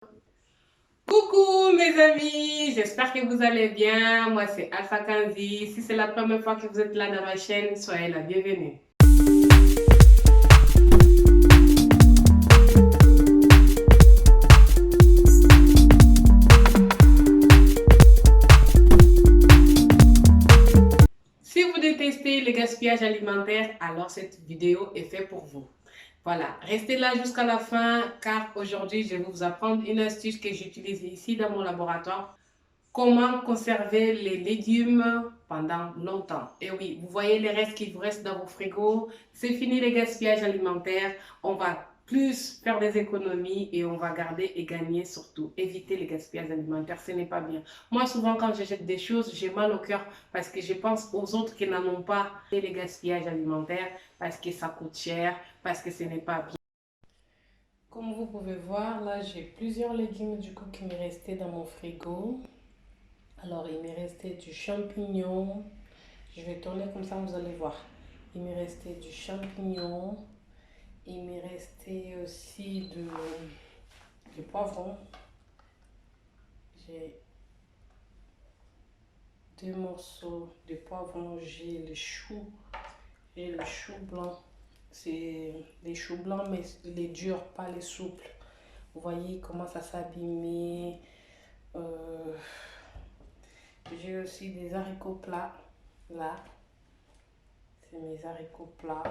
Coucou mes amis, j'espère que vous allez bien. Moi c'est Alpha Kanzi. Si c'est la première fois que vous êtes là dans ma chaîne, soyez la bienvenue. Si vous détestez le gaspillage alimentaire, alors cette vidéo est faite pour vous. Voilà, restez là jusqu'à la fin car aujourd'hui je vais vous apprendre une astuce que j'utilise ici dans mon laboratoire. Comment conserver les légumes pendant longtemps? Et oui, vous voyez les restes qui vous restent dans vos frigos. C'est fini les gaspillages alimentaires. On va plus faire des économies et on va garder et gagner surtout. Éviter les gaspillages alimentaires, ce n'est pas bien. Moi, souvent, quand j'achète des choses, j'ai mal au cœur parce que je pense aux autres qui n'en ont pas. Et les gaspillages alimentaires parce que ça coûte cher, parce que ce n'est pas bien. Comme vous pouvez voir, là, j'ai plusieurs légumes du coup qui me restaient dans mon frigo. Alors, il m'est resté du champignon. Je vais tourner comme ça, vous allez voir. Il m'est resté du champignon. Il m'est resté aussi du poivron. J'ai 2 morceaux de poivron. J'ai le chou. J'ai le chou blanc. C'est les choux blancs, mais les durs, pas les souples. Vous voyez comment ça s'abîmer. J'ai aussi des haricots plats. Là, c'est mes haricots plats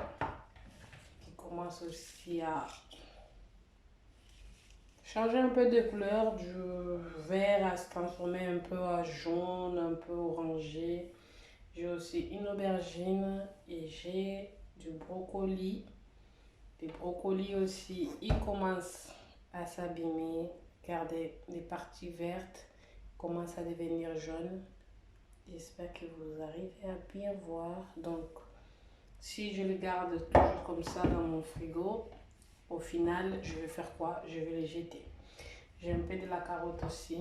qui commencent aussi à changer un peu de couleur, du vert à se transformer un peu à jaune, un peu orangé. J'ai aussi une aubergine et j'ai du brocoli. Les brocolis aussi, ils commencent à s'abîmer car les parties vertes commencent à devenir jaunes. J'espère que vous arrivez à bien voir. Donc, si je les garde toujours comme ça dans mon frigo, au final, je vais faire quoi? Je vais les jeter. J'ai un peu de la carotte aussi.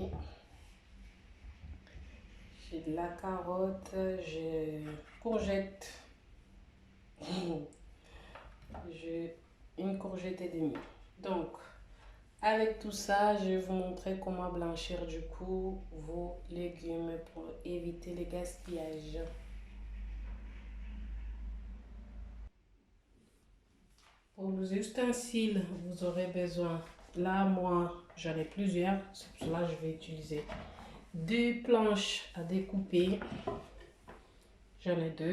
J'ai de la carotte, j'ai courgette. J'ai une courgette et demie. Donc, avec tout ça, je vais vous montrer comment blanchir du coup vos légumes pour éviter les gaspillages. Pour les ustensiles, vous aurez besoin, là moi j'en ai plusieurs, c'est pour cela que je vais utiliser 2 planches à découper, j'en ai 2.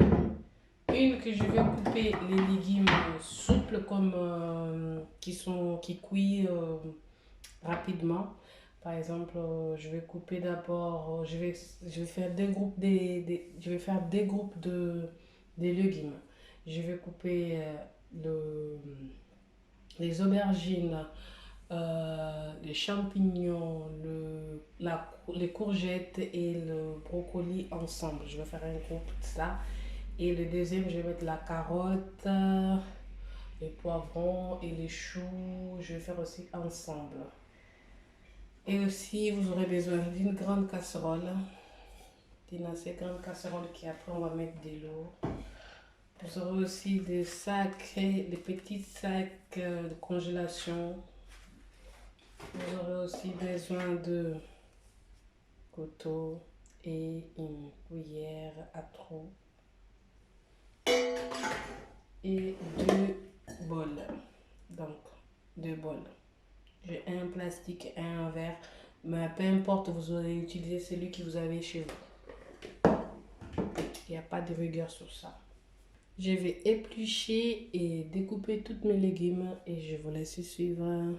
Une que je vais couper les légumes souples comme qui cuisent rapidement. Par exemple, je vais couper d'abord, je vais faire des groupes je vais faire des groupes de légumes. Je vais couper les aubergines, les champignons, les courgettes et le brocoli ensemble. Je vais faire un groupe de ça. Et le deuxième, je vais mettre la carotte, les poivrons et les choux. Je vais faire aussi ensemble. Et aussi, vous aurez besoin d'une grande casserole. D'une assez grande casserole qui après on va mettre de l'eau. Vous aurez aussi des sacs, des petits sacs de congélation. Vous aurez aussi besoin de couteau et une cuillère à trou. Et 2 bols. Donc, 2 bols. J'ai un plastique et un verre. Mais peu importe, vous aurez utilisé celui que vous avez chez vous. Il n'y a pas de rigueur sur ça. Je vais éplucher et découper tous mes légumes et je vous laisse suivre.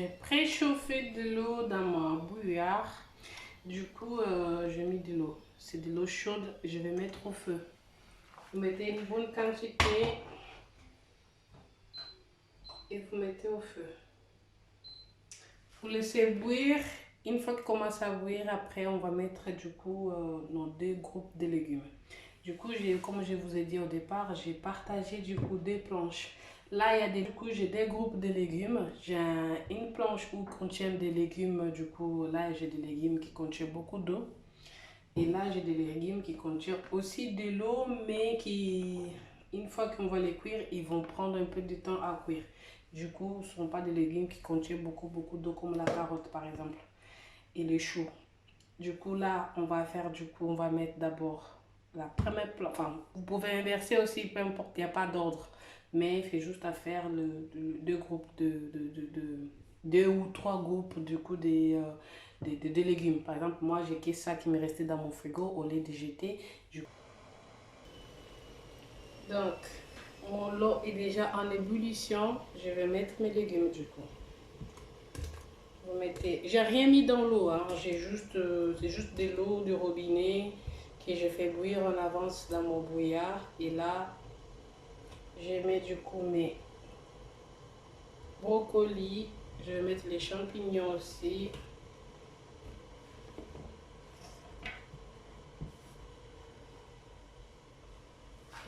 J'ai préchauffé de l'eau dans ma bouilloire. Du coup, j'ai mis de l'eau. C'est de l'eau chaude. Je vais mettre au feu. Vous mettez une bonne quantité et vous mettez au feu. Vous laissez bouillir. Une fois qu'il commence à bouillir, après on va mettre du coup nos 2 groupes de légumes. Du coup, comme je vous ai dit au départ, j'ai partagé du coup 2 planches. Là, j'ai des groupes de légumes. J'ai une planche où contient des légumes. Du coup, là, j'ai des légumes qui contiennent beaucoup d'eau. Et là, j'ai des légumes qui contiennent aussi de l'eau, mais qui, une fois qu'on va les cuire, ils vont prendre un peu de temps à cuire. Du coup, ce ne sont pas des légumes qui contiennent beaucoup d'eau, comme la carotte par exemple, et les choux. Du coup, là, on va mettre d'abord la première planche. Enfin, vous pouvez inverser aussi, peu importe, il n'y a pas d'ordre. Mais il fait juste à faire deux groupes de 2 ou 3 groupes du coup des légumes. Par exemple, moi, j'ai que ça qui m'est resté dans mon frigo au lieu de jeter. Donc, mon eau est déjà en ébullition. Je vais mettre mes légumes du coup. Vous mettez, j'ai rien mis dans l'eau, hein. C'est juste de l'eau du robinet que je fais bouillir en avance dans mon bouillard. Et là, je mets du coup mes brocolis. Je vais mettre les champignons aussi.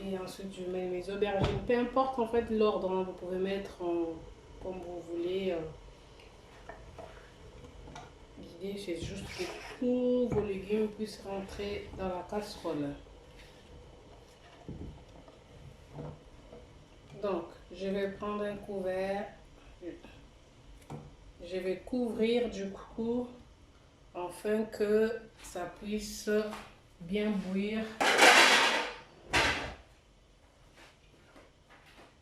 Et ensuite, je mets mes aubergines. Peu importe en fait l'ordre, hein. Vous pouvez mettre comme vous voulez. L'idée, c'est juste que tous vos légumes puissent rentrer dans la casserole. Donc, je vais prendre un couvert. Je vais couvrir du coup afin que ça puisse bien bouillir.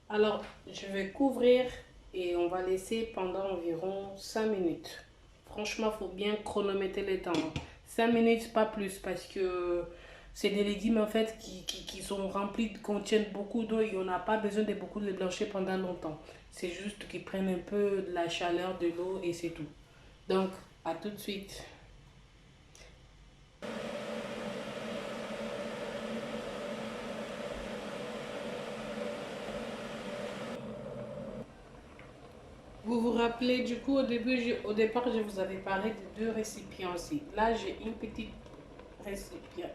Alors, je vais couvrir et on va laisser pendant environ 5 minutes. Franchement, il faut bien chronométrer le temps. 5 minutes, pas plus, parce que c'est des légumes en fait qui sont remplis, contiennent beaucoup d'eau et on n'a pas besoin de beaucoup les blanchir pendant longtemps. C'est juste qu'ils prennent un peu de la chaleur de l'eau et c'est tout. Donc, à tout de suite. Vous vous rappelez, du coup, au départ, je vous avais parlé de 2 récipients aussi. Là, j'ai une petite récipient,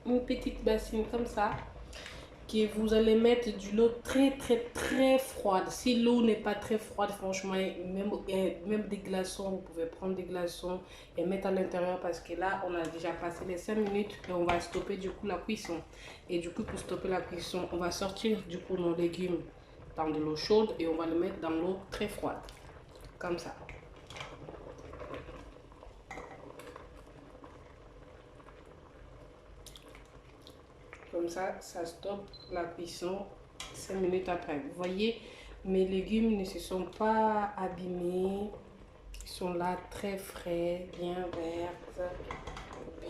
une petite bassine comme ça, que vous allez mettre de l'eau très froide. Si l'eau n'est pas très froide, franchement, même des glaçons, vous pouvez prendre des glaçons et mettre à l'intérieur parce que là, on a déjà passé les 5 minutes et on va stopper du coup la cuisson. Et du coup, pour stopper la cuisson, on va sortir du coup nos légumes dans de l'eau chaude et on va le mettre dans l'eau très froide, comme ça. Comme ça stoppe la cuisson 5 minutes après. Vous voyez, mes légumes ne se sont pas abîmés. Ils sont là très frais, bien verts,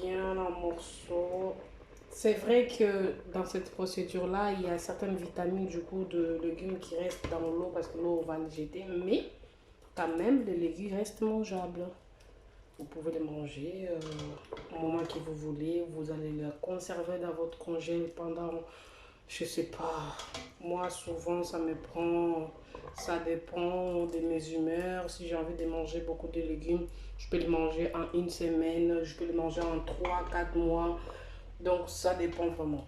bien en morceaux. C'est vrai que dans cette procédure-là, il y a certaines vitamines du coup de légumes qui restent dans l'eau parce que l'eau, on va les jeter. Mais quand même, les légumes restent mangeables. Vous pouvez les manger au moment que vous voulez. Vous allez les conserver dans votre congèle pendant, je sais pas, moi souvent ça me prend, ça dépend de mes humeurs. Si j'ai envie de manger beaucoup de légumes, je peux les manger en 1 semaine, je peux les manger en 3-4 mois. Donc ça dépend vraiment.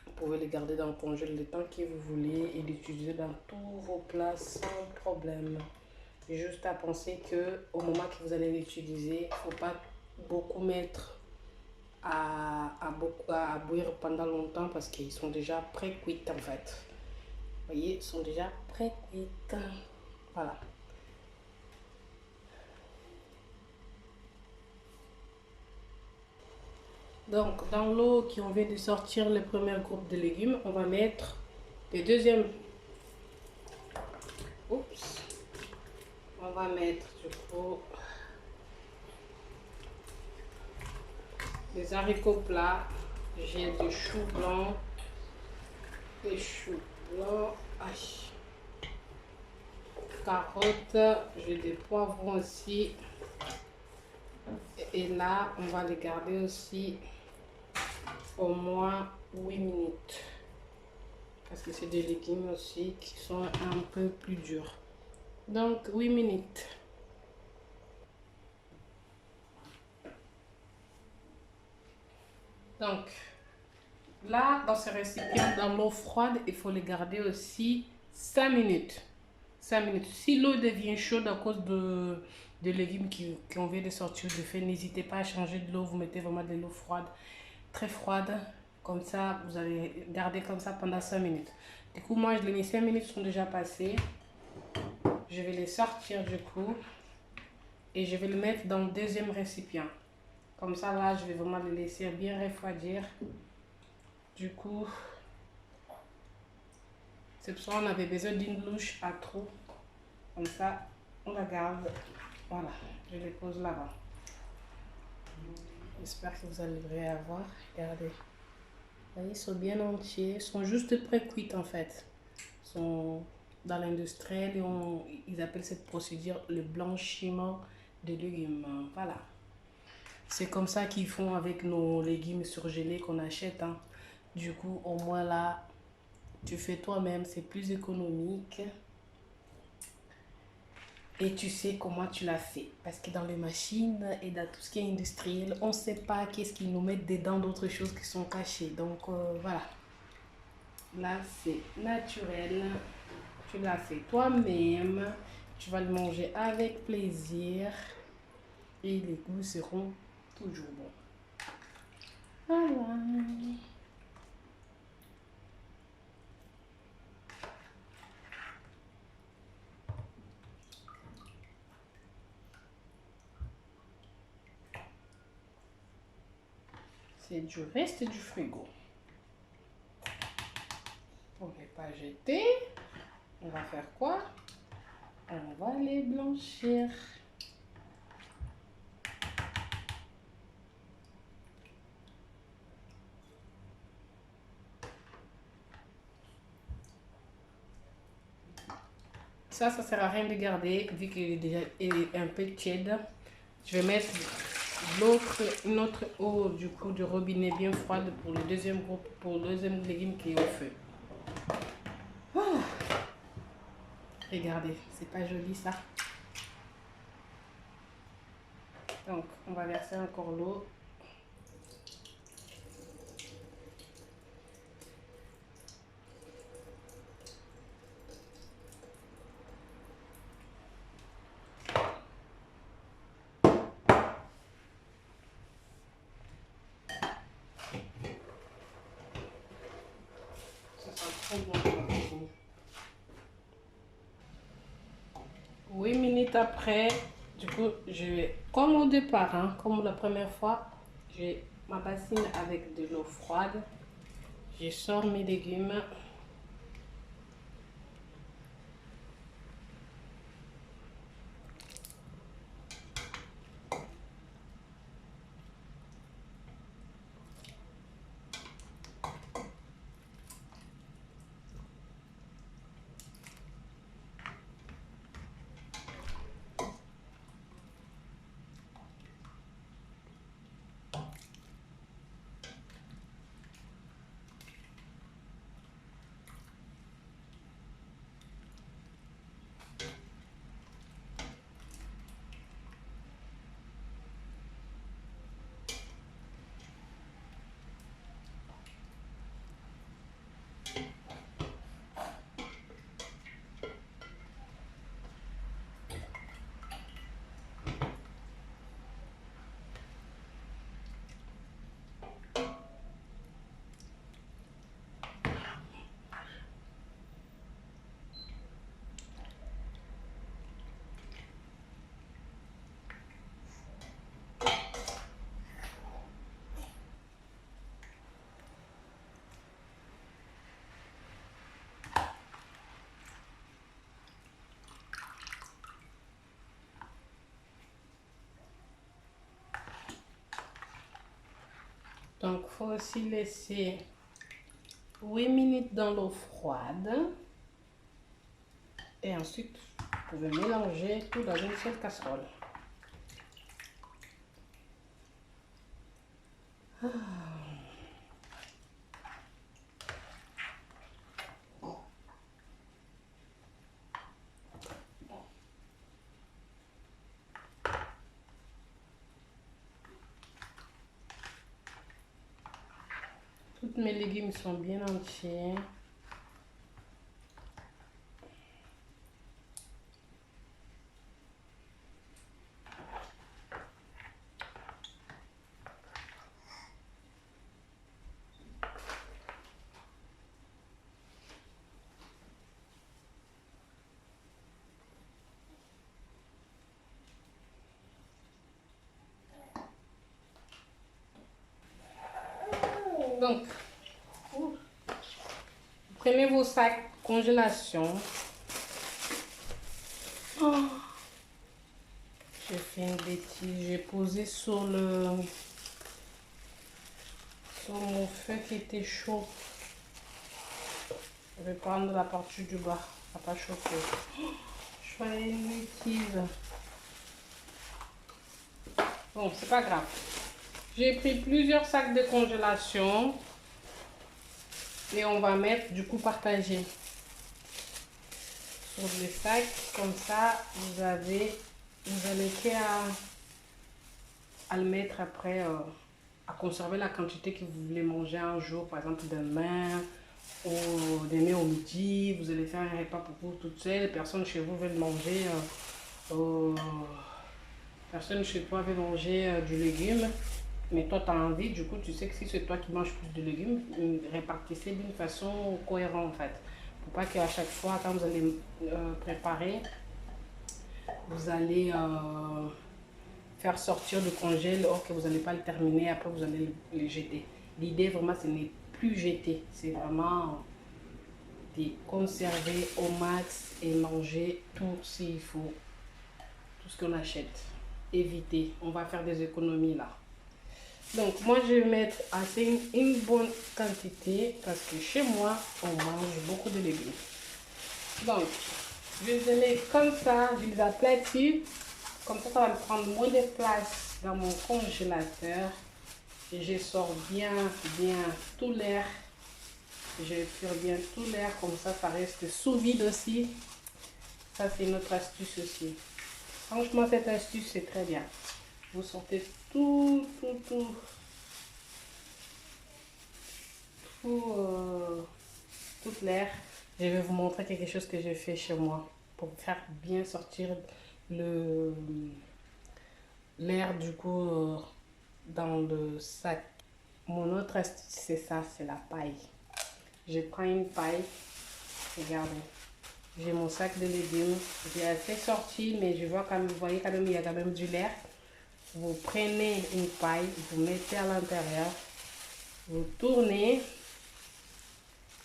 Vous pouvez les garder dans le congèle le temps que vous voulez et l'utiliser dans tous vos plats sans problème. Juste à penser que au moment que vous allez l'utiliser, il ne faut pas beaucoup mettre à bouillir pendant longtemps parce qu'ils sont déjà pré-cuits en fait. Vous voyez, ils sont déjà pré-cuits. Voilà. Donc, dans l'eau qui on vient de sortir le premier groupe de légumes, on va mettre le deuxième. Oups. On va mettre du coup des haricots plats. J'ai des choux blancs. Des choux blancs. Aïe. carottes, j'ai des poivrons aussi. Et là, on va les garder aussi au moins 8 minutes. Parce que c'est des légumes aussi qui sont un peu plus durs. Donc 8 minutes. Donc là, dans ce récipient, dans l'eau froide, il faut les garder aussi 5 minutes. 5 minutes. Si l'eau devient chaude à cause de légumes qu'on vient de sortir du feu, n'hésitez pas à changer de l'eau. Vous mettez vraiment de l'eau froide, très froide. Comme ça, vous allez garder comme ça pendant 5 minutes. Du coup, moi, les 5 minutes sont déjà passées. Je vais les sortir du coup. Et je vais le mettre dans le deuxième récipient. Comme ça, là, je vais vraiment le laisser bien refroidir. Du coup, c'est pour ça qu'on avait besoin d'une louche à trous. Comme ça, on la garde. Voilà, je les pose là-bas. J'espère que vous arriverez à voir. Regardez. Vous voyez, ils sont bien entiers. Ils sont juste pré-cuits en fait. Ils sont dans l'industriel et ils appellent cette procédure le blanchiment des légumes. Voilà. C'est comme ça qu'ils font avec nos légumes surgelés qu'on achète. Hein. Du coup, au moins là, tu fais toi-même, c'est plus économique. Et tu sais comment tu l'as fait. Parce que dans les machines et dans tout ce qui est industriel, on ne sait pas qu'est-ce qu'ils nous mettent dedans d'autres choses qui sont cachées. Donc voilà. Là, c'est naturel. Tu l'as fait toi-même. Tu vas le manger avec plaisir. Et les goûts seront toujours bons. Voilà. C'est du reste du frigo. Pour ne pas jeter, on va faire quoi? On va les blanchir. Ça sert à rien de garder vu qu'il est déjà un peu tiède. Je vais mettre une autre eau du coup de robinet bien froide pour le deuxième groupe, pour le deuxième légume qui est au feu. Oh. Regardez, c'est pas joli ça. Donc on va verser encore l'eau. Ça sera très bon. 8 minutes après, du coup, je vais, comme au départ, hein, comme la première fois, j'ai ma bassine avec de l'eau froide. Je sors mes légumes. Donc, il faut aussi laisser 8 minutes dans l'eau froide. Et ensuite, vous pouvez mélanger tout dans une seule casserole. Toutes mes légumes sont bien entiers. Donc, prenez vos sacs congélation. Oh, j'ai fait une bêtise. J'ai posé sur mon feu qui était chaud. Je vais prendre la partie du bas. Ça n'a pas chauffé. Oh, je fais une bêtise. Bon, c'est pas grave. J'ai pris plusieurs sacs de congélation. Et on va mettre du coup partagé sur les sacs. Comme ça, vous avez qu'à le mettre après, à conserver la quantité que vous voulez manger un jour. Par exemple, demain ou au midi. Vous allez faire un repas pour vous toute seule. Personne chez vous veut manger. Personne chez toi veut manger du légume. Mais toi, tu as envie, du coup, tu sais que si c'est toi qui manges plus de légumes, répartissez d'une façon cohérente, en fait. Pour pas qu'à chaque fois, quand vous allez préparer, vous allez faire sortir du congèle, or que vous n'allez pas le terminer, après vous allez le jeter. L'idée, vraiment, ce n'est plus jeter. C'est vraiment de conserver au max et manger tout s'il faut. Tout ce qu'on achète. Éviter. On va faire des économies là. Donc, moi, je vais mettre assez une bonne quantité parce que chez moi, on mange beaucoup de légumes. Donc, je vais les mettre comme ça, je les aplatis. Comme ça va me prendre moins de place dans mon congélateur. Et je sors bien tout l'air. Je tire bien tout l'air, comme ça reste sous vide aussi. Ça, c'est notre astuce aussi. Franchement, cette astuce, c'est très bien. Vous sortez toute l'air. Je vais vous montrer quelque chose que j'ai fait chez moi pour faire bien sortir l'air du coup dans le sac. Mon autre astuce, c'est ça, c'est la paille. Je prends une paille. Regardez. J'ai mon sac de légumes. J'ai assez sorti, mais je vois quand même, vous voyez quand même, il y a quand même du l'air. Vous prenez une paille, vous mettez à l'intérieur, vous tournez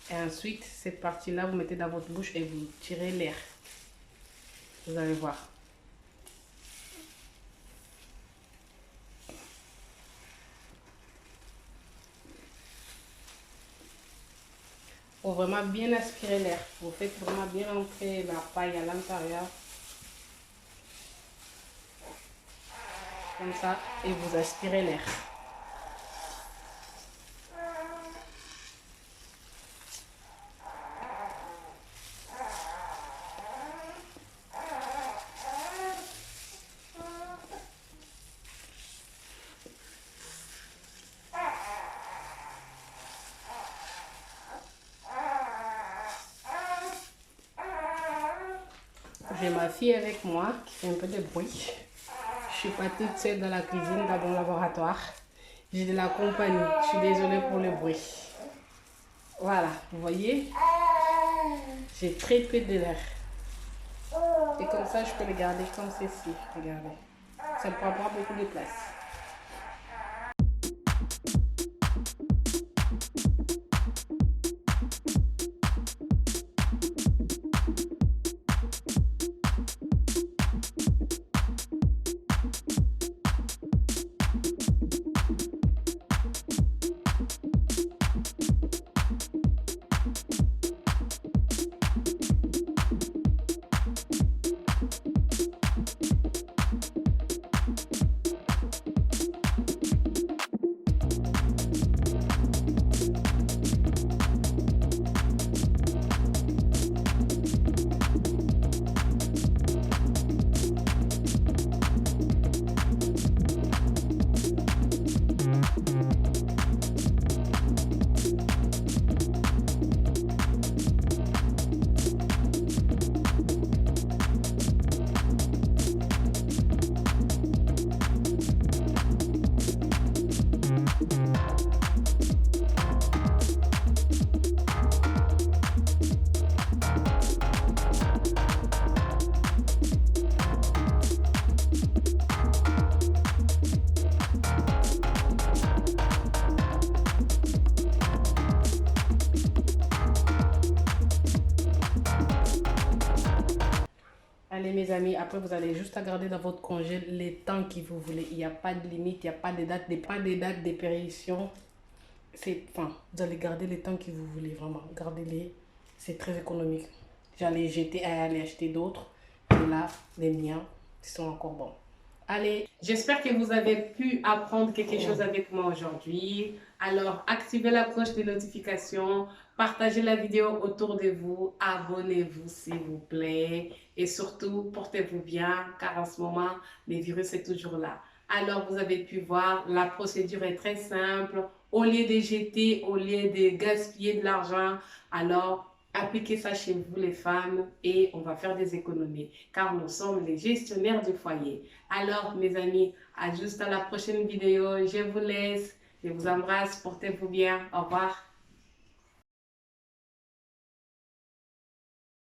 et ensuite cette partie-là, vous mettez dans votre bouche et vous tirez l'air. Vous allez voir. Il faut vraiment bien aspirer l'air. Vous faites vraiment bien entrer la paille à l'intérieur. Comme ça, et vous aspirez l'air. J'ai ma fille avec moi qui fait un peu de bruit. Je suis pas toute seule dans la cuisine, dans mon laboratoire. J'ai de la compagnie. Je suis désolée pour le bruit. Voilà, vous voyez, j'ai très peu de l'air. Et comme ça, je peux le garder comme ceci. Regardez. Ça ne prend pas beaucoup de place. mes amis, après vous allez juste à garder dans votre congé les temps que vous voulez. Il n'y a pas de limite, il n'y a pas de date, pas de date d'épérition. Enfin, vous allez garder les temps que vous voulez, vraiment. Gardez-les, c'est très économique. J'allais jeter à aller acheter d'autres. Et là, les miens sont encore bons. Allez, j'espère que vous avez pu apprendre quelque chose avec moi aujourd'hui. Alors, activez la cloche de notification, partagez la vidéo autour de vous, abonnez-vous s'il vous plaît. Et surtout, portez-vous bien, car en ce moment, le virus est toujours là. Alors, vous avez pu voir, la procédure est très simple. Au lieu de jeter, au lieu de gaspiller de l'argent, alors appliquez ça chez vous les femmes et on va faire des économies car nous sommes les gestionnaires du foyer. Alors mes amis, à juste à la prochaine vidéo. Je vous laisse, je vous embrasse, portez-vous bien, au revoir.